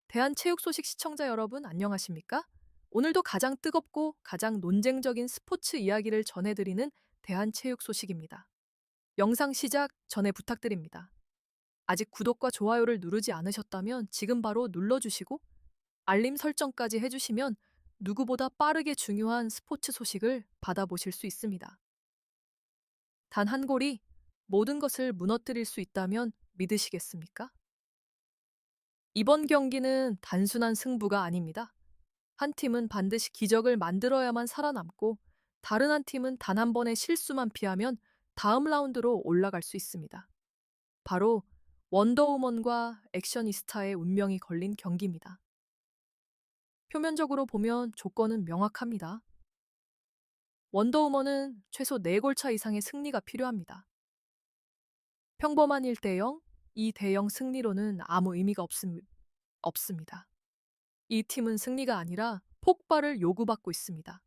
대한체육 소식 시청자 여러분, 안녕하십니까? 오늘도 가장 뜨겁고 가장 논쟁적인 스포츠 이야기를 전해드리는 대한체육 소식입니다. 영상 시작 전에 부탁드립니다. 아직 구독과 좋아요를 누르지 않으셨다면 지금 바로 눌러주시고 알림 설정까지 해주시면 누구보다 빠르게 중요한 스포츠 소식을 받아보실 수 있습니다. 단 한 골이 모든 것을 무너뜨릴 수 있다면 믿으시겠습니까? 이번 경기는 단순한 승부가 아닙니다. 한 팀은 반드시 기적을 만들어야만 살아남고 다른 한 팀은 단 한 번의 실수만 피하면 다음 라운드로 올라갈 수 있습니다. 바로 원더우먼과 액셔니스타의 운명이 걸린 경기입니다. 표면적으로 보면 조건은 명확합니다. 원더우먼은 최소 4골 차 이상의 승리가 필요합니다. 평범한 1대0, 이 대형 승리로는 아무 의미가 없습니다. 이 팀은 승리가 아니라 폭발을 요구받고 있습니다.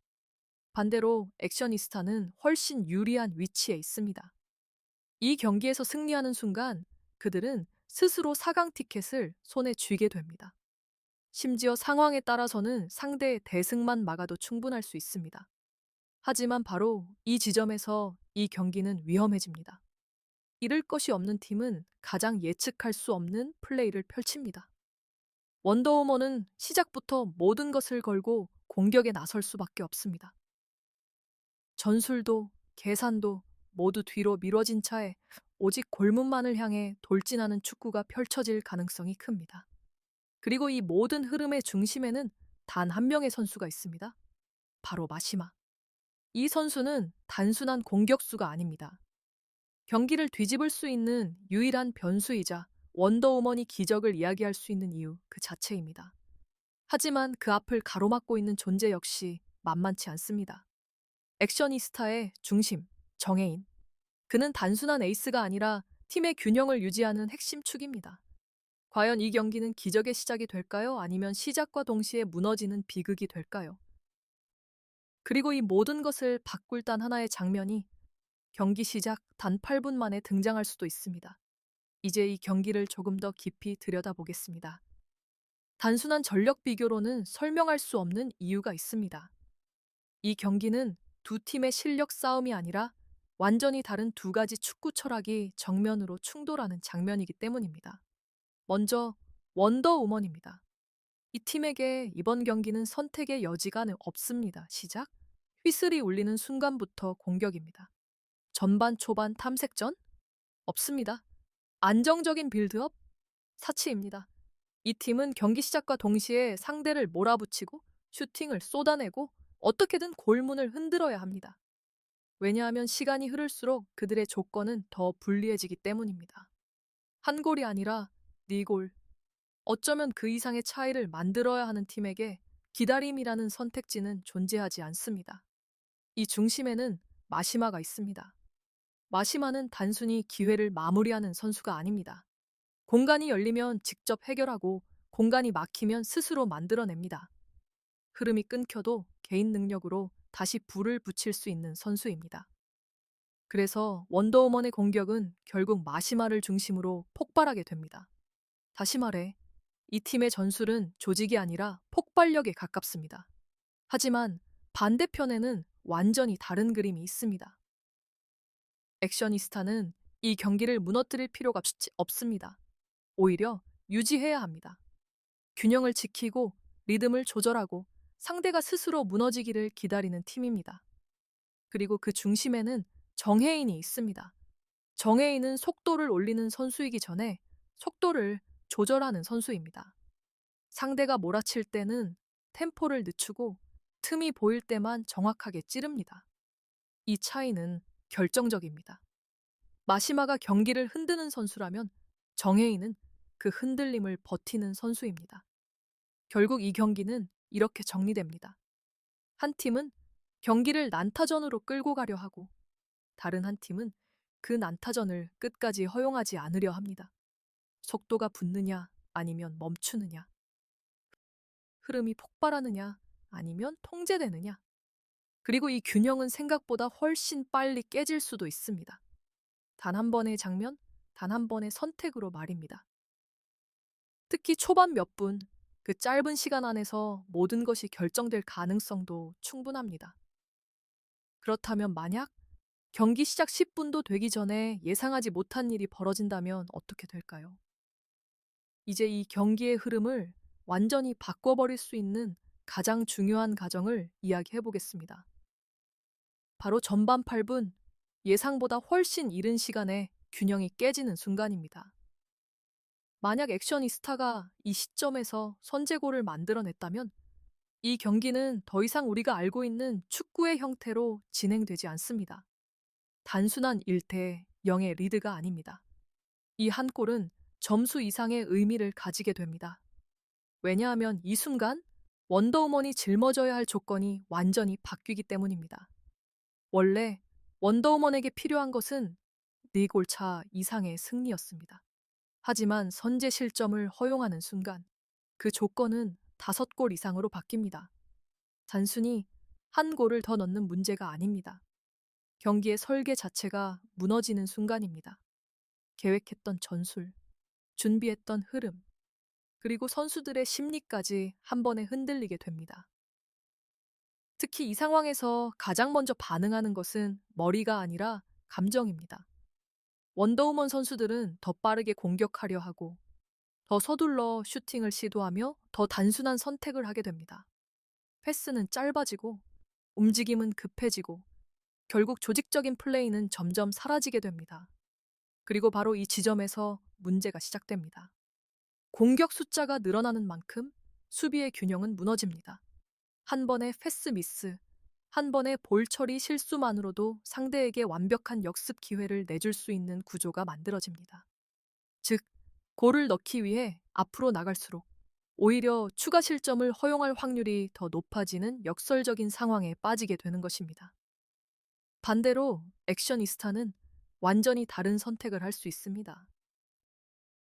반대로 액셔니스타는 훨씬 유리한 위치에 있습니다. 이 경기에서 승리하는 순간 그들은 스스로 4강 티켓을 손에 쥐게 됩니다. 심지어 상황에 따라서는 상대의 대승만 막아도 충분할 수 있습니다. 하지만 바로 이 지점에서 이 경기는 위험해집니다. 잃을 것이 없는 팀은 가장 예측할 수 없는 플레이를 펼칩니다. 원더우먼은 시작부터 모든 것을 걸고 공격에 나설 수밖에 없습니다. 전술도 계산도 모두 뒤로 미뤄진 차에 오직 골문만을 향해 돌진하는 축구가 펼쳐질 가능성이 큽니다. 그리고 이 모든 흐름의 중심에는 단 한 명의 선수가 있습니다. 바로 마시마. 이 선수는 단순한 공격수가 아닙니다. 경기를 뒤집을 수 있는 유일한 변수이자 원더우먼이 기적을 이야기할 수 있는 이유 그 자체입니다. 하지만 그 앞을 가로막고 있는 존재 역시 만만치 않습니다. 액셔니스타의 중심, 정해인. 그는 단순한 에이스가 아니라 팀의 균형을 유지하는 핵심 축입니다. 과연 이 경기는 기적의 시작이 될까요? 아니면 시작과 동시에 무너지는 비극이 될까요? 그리고 이 모든 것을 바꿀 단 하나의 장면이 경기 시작 단 8분 만에 등장할 수도 있습니다. 이제 이 경기를 조금 더 깊이 들여다보겠습니다. 단순한 전력 비교로는 설명할 수 없는 이유가 있습니다. 이 경기는 두 팀의 실력 싸움이 아니라 완전히 다른 두 가지 축구 철학이 정면으로 충돌하는 장면이기 때문입니다. 먼저 원더우먼입니다. 이 팀에게 이번 경기는 선택의 여지가 없습니다. 시작. 휘슬이 울리는 순간부터 공격입니다. 전반 초반 탐색전? 없습니다. 안정적인 빌드업? 사치입니다. 이 팀은 경기 시작과 동시에 상대를 몰아붙이고 슈팅을 쏟아내고 어떻게든 골문을 흔들어야 합니다. 왜냐하면 시간이 흐를수록 그들의 조건은 더 불리해지기 때문입니다. 한 골이 아니라 네 골. 어쩌면 그 이상의 차이를 만들어야 하는 팀에게 기다림이라는 선택지는 존재하지 않습니다. 이 중심에는 마시마가 있습니다. 마시마는 단순히 기회를 마무리하는 선수가 아닙니다. 공간이 열리면 직접 해결하고 공간이 막히면 스스로 만들어냅니다. 흐름이 끊겨도 개인 능력으로 다시 불을 붙일 수 있는 선수입니다. 그래서 원더우먼의 공격은 결국 마시마를 중심으로 폭발하게 됩니다. 다시 말해, 이 팀의 전술은 조직이 아니라 폭발력에 가깝습니다. 하지만 반대편에는 완전히 다른 그림이 있습니다. 액셔니스타는 이 경기를 무너뜨릴 필요가 없습니다. 오히려 유지해야 합니다. 균형을 지키고 리듬을 조절하고 상대가 스스로 무너지기를 기다리는 팀입니다. 그리고 그 중심에는 정해인이 있습니다. 정해인은 속도를 올리는 선수이기 전에 속도를 조절하는 선수입니다. 상대가 몰아칠 때는 템포를 늦추고 틈이 보일 때만 정확하게 찌릅니다. 이 차이는 결정적입니다. 마시마가 경기를 흔드는 선수라면 정해인은 그 흔들림을 버티는 선수입니다. 결국 이 경기는 이렇게 정리됩니다. 한 팀은 경기를 난타전으로 끌고 가려 하고 다른 한 팀은 그 난타전을 끝까지 허용하지 않으려 합니다. 속도가 붙느냐 아니면 멈추느냐. 흐름이 폭발하느냐 아니면 통제되느냐. 그리고 이 균형은 생각보다 훨씬 빨리 깨질 수도 있습니다. 단 한 번의 장면, 단 한 번의 선택으로 말입니다. 특히 초반 몇 분, 그 짧은 시간 안에서 모든 것이 결정될 가능성도 충분합니다. 그렇다면 만약 경기 시작 10분도 되기 전에 예상하지 못한 일이 벌어진다면 어떻게 될까요? 이제 이 경기의 흐름을 완전히 바꿔버릴 수 있는 가장 중요한 과정을 이야기해 보겠습니다. 바로 전반 8분, 예상보다 훨씬 이른 시간에 균형이 깨지는 순간입니다. 만약 액션이스타가 이 시점에서 선제골을 만들어냈다면 이 경기는 더 이상 우리가 알고 있는 축구의 형태로 진행되지 않습니다. 단순한 1대 0의 리드가 아닙니다. 이 한 골은 점수 이상의 의미를 가지게 됩니다. 왜냐하면 이 순간 원더우먼이 짊어져야 할 조건이 완전히 바뀌기 때문입니다. 원래 원더우먼에게 필요한 것은 4골 차 이상의 승리였습니다. 하지만 선제 실점을 허용하는 순간 그 조건은 5골 이상으로 바뀝니다. 단순히 한 골을 더 넣는 문제가 아닙니다. 경기의 설계 자체가 무너지는 순간입니다. 계획했던 전술, 준비했던 흐름, 그리고 선수들의 심리까지 한 번에 흔들리게 됩니다. 특히 이 상황에서 가장 먼저 반응하는 것은 머리가 아니라 감정입니다. 원더우먼 선수들은 더 빠르게 공격하려 하고 더 서둘러 슈팅을 시도하며 더 단순한 선택을 하게 됩니다. 패스는 짧아지고 움직임은 급해지고 결국 조직적인 플레이는 점점 사라지게 됩니다. 그리고 바로 이 지점에서 문제가 시작됩니다. 공격 숫자가 늘어나는 만큼 수비의 균형은 무너집니다. 한 번의 패스 미스, 한 번의 볼 처리 실수만으로도 상대에게 완벽한 역습 기회를 내줄 수 있는 구조가 만들어집니다. 즉, 골을 넣기 위해 앞으로 나갈수록 오히려 추가 실점을 허용할 확률이 더 높아지는 역설적인 상황에 빠지게 되는 것입니다. 반대로 액션이스타는 완전히 다른 선택을 할 수 있습니다.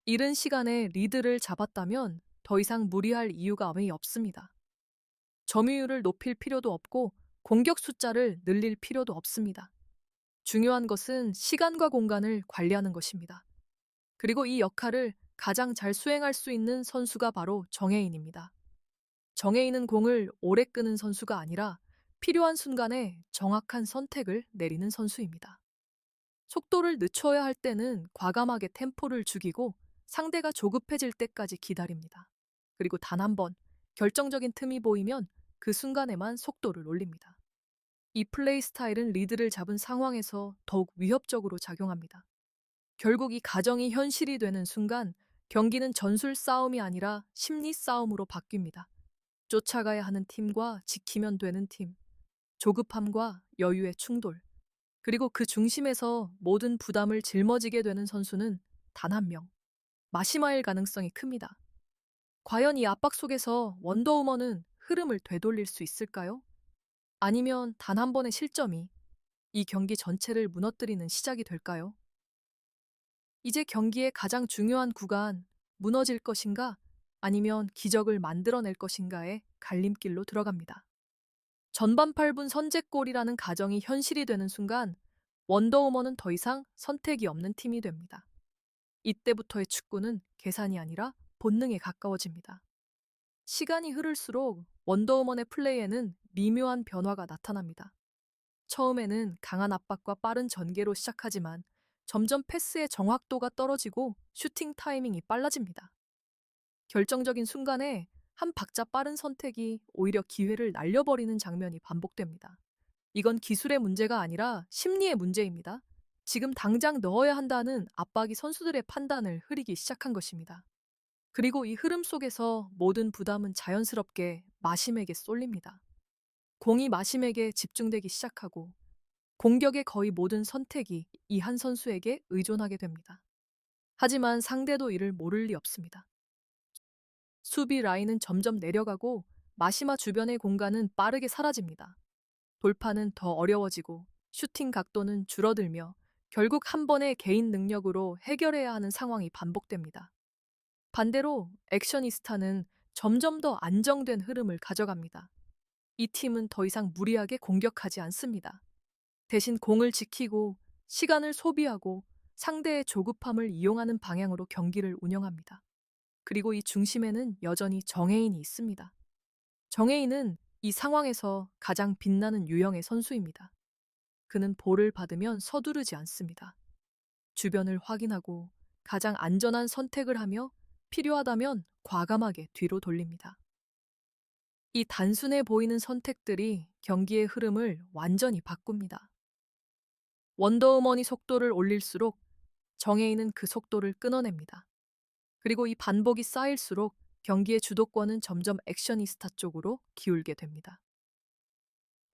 이른 시간에 리드를 잡았다면 더 이상 무리할 이유가 거의 없습니다. 점유율을 높일 필요도 없고 공격 숫자를 늘릴 필요도 없습니다. 중요한 것은 시간과 공간을 관리하는 것입니다. 그리고 이 역할을 가장 잘 수행할 수 있는 선수가 바로 정해인입니다. 정해인은 공을 오래 끄는 선수가 아니라 필요한 순간에 정확한 선택을 내리는 선수입니다. 속도를 늦춰야 할 때는 과감하게 템포를 죽이고 상대가 조급해질 때까지 기다립니다. 그리고 단 한 번 결정적인 틈이 보이면 그 순간에만 속도를 올립니다. 이 플레이 스타일은 리드를 잡은 상황에서 더욱 위협적으로 작용합니다. 결국 이 가정이 현실이 되는 순간 경기는 전술 싸움이 아니라 심리 싸움으로 바뀝니다. 쫓아가야 하는 팀과 지키면 되는 팀, 조급함과 여유의 충돌, 그리고 그 중심에서 모든 부담을 짊어지게 되는 선수는 단 한 명, 마시마일 가능성이 큽니다. 과연 이 압박 속에서 원더우먼은 흐름을 되돌릴 수 있을까요? 아니면 단 한 번의 실점이 이 경기 전체를 무너뜨리는 시작이 될까요? 이제 경기의 가장 중요한 구간, 무너질 것인가 아니면 기적을 만들어낼 것인가의 갈림길로 들어갑니다. 전반 8분 선제골이라는 가정이 현실이 되는 순간 원더우먼은 더 이상 선택이 없는 팀이 됩니다. 이때부터의 축구는 계산이 아니라 본능에 가까워집니다. 시간이 흐를수록 원더우먼의 플레이에는 미묘한 변화가 나타납니다. 처음에는 강한 압박과 빠른 전개로 시작하지만 점점 패스의 정확도가 떨어지고 슈팅 타이밍이 빨라집니다. 결정적인 순간에 한 박자 빠른 선택이 오히려 기회를 날려버리는 장면이 반복됩니다. 이건 기술의 문제가 아니라 심리의 문제입니다. 지금 당장 넣어야 한다는 압박이 선수들의 판단을 흐리기 시작한 것입니다. 그리고 이 흐름 속에서 모든 부담은 자연스럽게 마심에게 쏠립니다. 공이 마심에게 집중되기 시작하고 공격의 거의 모든 선택이 이 한 선수에게 의존하게 됩니다. 하지만 상대도 이를 모를 리 없습니다. 수비 라인은 점점 내려가고 마시마 주변의 공간은 빠르게 사라집니다. 돌파는 더 어려워지고 슈팅 각도는 줄어들며 결국 한 번의 개인 능력으로 해결해야 하는 상황이 반복됩니다. 반대로 액션이스타는 점점 더 안정된 흐름을 가져갑니다. 이 팀은 더 이상 무리하게 공격하지 않습니다. 대신 공을 지키고 시간을 소비하고 상대의 조급함을 이용하는 방향으로 경기를 운영합니다. 그리고 이 중심에는 여전히 정혜인이 있습니다. 정혜인은 이 상황에서 가장 빛나는 유형의 선수입니다. 그는 볼을 받으면 서두르지 않습니다. 주변을 확인하고 가장 안전한 선택을 하며 필요하다면 과감하게 뒤로 돌립니다. 이 단순해 보이는 선택들이 경기의 흐름을 완전히 바꿉니다. 원더우먼이 속도를 올릴수록 정혜인은 그 속도를 끊어냅니다. 그리고 이 반복이 쌓일수록 경기의 주도권은 점점 액셔니스타 쪽으로 기울게 됩니다.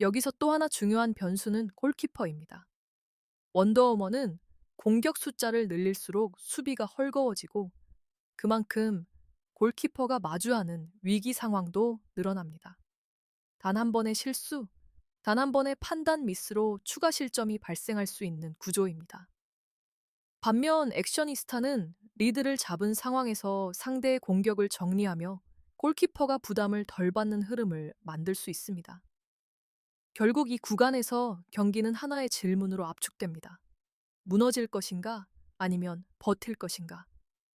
여기서 또 하나 중요한 변수는 골키퍼입니다. 원더우먼은 공격 숫자를 늘릴수록 수비가 헐거워지고 그만큼 골키퍼가 마주하는 위기 상황도 늘어납니다. 단 한 번의 실수, 단 한 번의 판단 미스로 추가 실점이 발생할 수 있는 구조입니다. 반면 액셔니스타는 리드를 잡은 상황에서 상대의 공격을 정리하며 골키퍼가 부담을 덜 받는 흐름을 만들 수 있습니다. 결국 이 구간에서 경기는 하나의 질문으로 압축됩니다. 무너질 것인가? 아니면 버틸 것인가?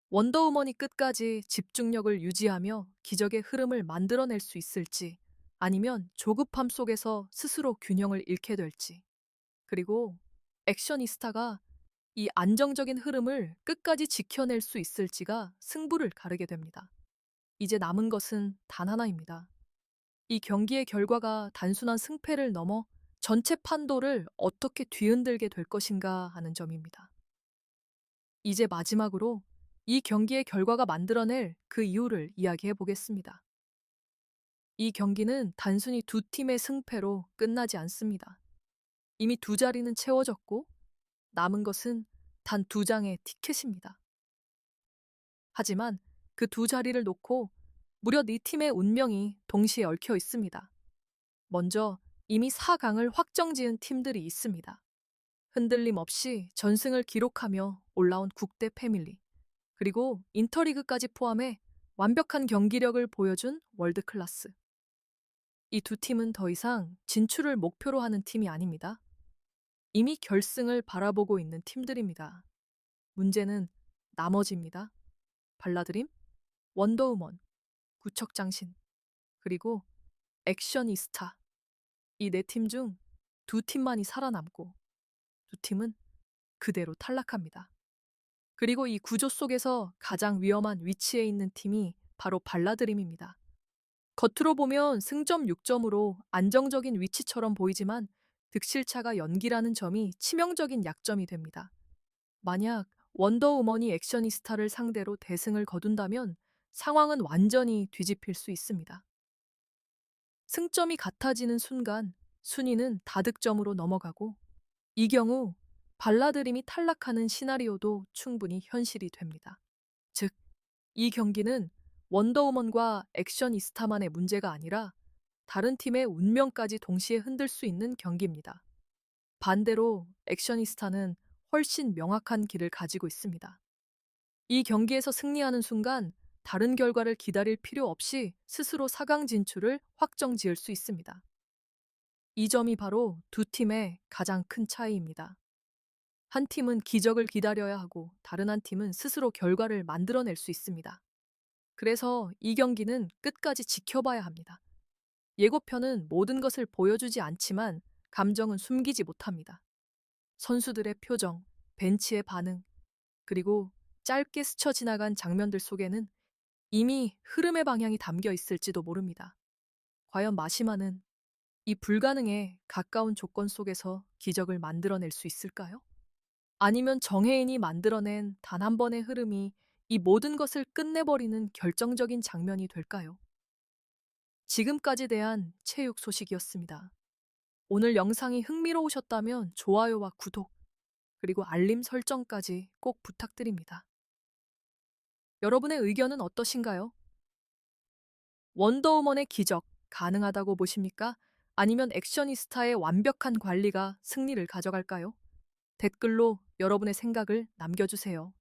원더우먼이 끝까지 집중력을 유지하며 기적의 흐름을 만들어낼 수 있을지, 아니면 조급함 속에서 스스로 균형을 잃게 될지, 그리고 액셔니스타가 이 안정적인 흐름을 끝까지 지켜낼 수 있을지가 승부를 가르게 됩니다. 이제 남은 것은 단 하나입니다. 이 경기의 결과가 단순한 승패를 넘어 전체 판도를 어떻게 뒤흔들게 될 것인가 하는 점입니다. 이제 마지막으로 이 경기의 결과가 만들어낼 그 이유를 이야기해 보겠습니다. 이 경기는 단순히 두 팀의 승패로 끝나지 않습니다. 이미 두 자리는 채워졌고 남은 것은 단 두 장의 티켓입니다. 하지만 그 두 자리를 놓고 무려 네 팀의 운명이 동시에 얽혀 있습니다. 먼저 이미 4강을 확정지은 팀들이 있습니다. 흔들림 없이 전승을 기록하며 올라온 국대 패밀리, 그리고 인터리그까지 포함해 완벽한 경기력을 보여준 월드클래스. 이 두 팀은 더 이상 진출을 목표로 하는 팀이 아닙니다. 이미 결승을 바라보고 있는 팀들입니다. 문제는 나머지입니다. 발라드림, 원더우먼, 구척장신, 그리고 액셔니스타. 이 네 팀 중 두 팀만이 살아남고 두 팀은 그대로 탈락합니다. 그리고 이 구조 속에서 가장 위험한 위치에 있는 팀이 바로 발라드림입니다. 겉으로 보면 승점 6점으로 안정적인 위치처럼 보이지만 득실차가 연기라는 점이 치명적인 약점이 됩니다. 만약 원더우먼이 액셔니스타를 상대로 대승을 거둔다면 상황은 완전히 뒤집힐 수 있습니다. 승점이 같아지는 순간 순위는 다득점으로 넘어가고 이 경우 발라드림이 탈락하는 시나리오도 충분히 현실이 됩니다. 즉, 이 경기는 원더우먼과 액셔니스타만의 문제가 아니라 다른 팀의 운명까지 동시에 흔들 수 있는 경기입니다. 반대로 액셔니스타는 훨씬 명확한 길을 가지고 있습니다. 이 경기에서 승리하는 순간 다른 결과를 기다릴 필요 없이 스스로 4강 진출을 확정지을 수 있습니다. 이 점이 바로 두 팀의 가장 큰 차이입니다. 한 팀은 기적을 기다려야 하고 다른 한 팀은 스스로 결과를 만들어낼 수 있습니다. 그래서 이 경기는 끝까지 지켜봐야 합니다. 예고편은 모든 것을 보여주지 않지만 감정은 숨기지 못합니다. 선수들의 표정, 벤치의 반응, 그리고 짧게 스쳐 지나간 장면들 속에는 이미 흐름의 방향이 담겨 있을지도 모릅니다. 과연 마시마는 이 불가능에 가까운 조건 속에서 기적을 만들어낼 수 있을까요? 아니면 정혜인이 만들어낸 단 한 번의 흐름이 이 모든 것을 끝내버리는 결정적인 장면이 될까요? 지금까지 대한 체육 소식이었습니다. 오늘 영상이 흥미로우셨다면 좋아요와 구독, 그리고 알림 설정까지 꼭 부탁드립니다. 여러분의 의견은 어떠신가요? 원더우먼의 기적 가능하다고 보십니까? 아니면 액셔니스타의 완벽한 관리가 승리를 가져갈까요? 댓글로 여러분의 생각을 남겨주세요.